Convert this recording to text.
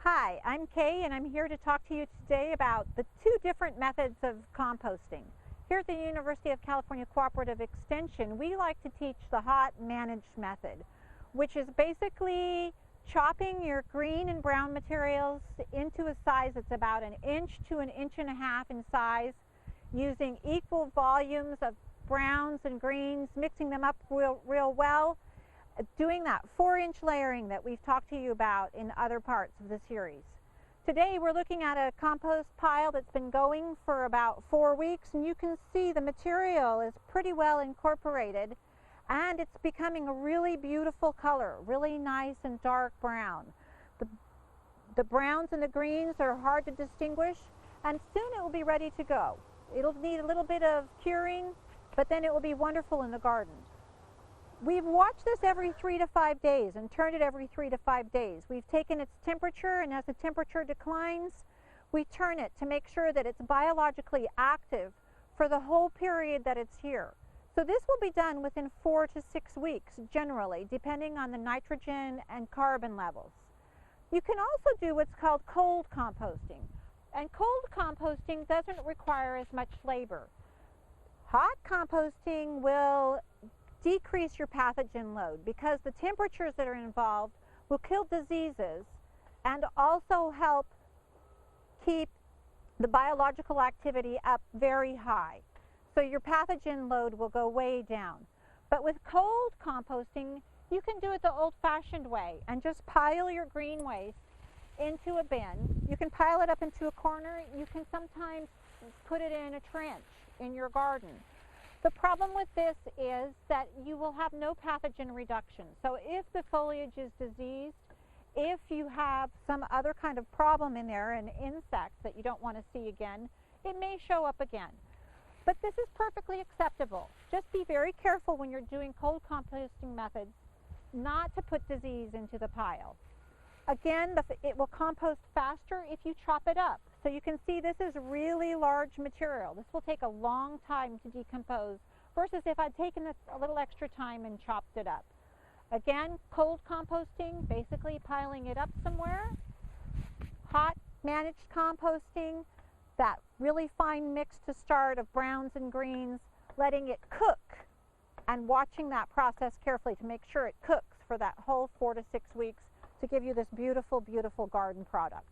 Hi, I'm Kay and I'm here to talk to you today about the two different methods of composting. Here at the University of California Cooperative Extension, we like to teach the hot managed method, which is basically chopping your green and brown materials into a size that's about 1 inch to 1.5 inches in size, using equal volumes of browns and greens, mixing them up real well, doing that 4-inch layering that we've talked to you about in other parts of the series. Today we're looking at a compost pile that's been going for about 4 weeks, and you can see the material is pretty well incorporated and it's becoming a really beautiful color, really nice and dark brown. The browns and the greens are hard to distinguish, and soon it will be ready to go. It'll need a little bit of curing, but then it will be wonderful in the garden. We've watched this every 3 to 5 days and turned it every 3 to 5 days. We've taken its temperature, and as the temperature declines, we turn it to make sure that it's biologically active for the whole period that it's here. So this will be done within 4 to 6 weeks generally, depending on the nitrogen and carbon levels. You can also do what's called cold composting. And cold composting doesn't require as much labor. Hot composting will decrease your pathogen load because the temperatures that are involved will kill diseases and also help keep the biological activity up very high. So your pathogen load will go way down. But with cold composting, you can do it the old-fashioned way and just pile your green waste into a bin. You can pile it up into a corner. You can sometimes put it in a trench in your garden. The problem with this is that you will have no pathogen reduction. So if the foliage is diseased, if you have some other kind of problem in there, an insect that you don't want to see again, it may show up again. But this is perfectly acceptable. Just be very careful when you're doing cold composting methods not to put disease into the pile. Again, it will compost faster if you chop it up. So you can see this is really large material. This will take a long time to decompose versus if I'd taken a little extra time and chopped it up. Again, cold composting, basically piling it up somewhere. Hot managed composting, that really fine mix to start of browns and greens, letting it cook and watching that process carefully to make sure it cooks for that whole 4 to 6 weeks to give you this beautiful, beautiful garden product.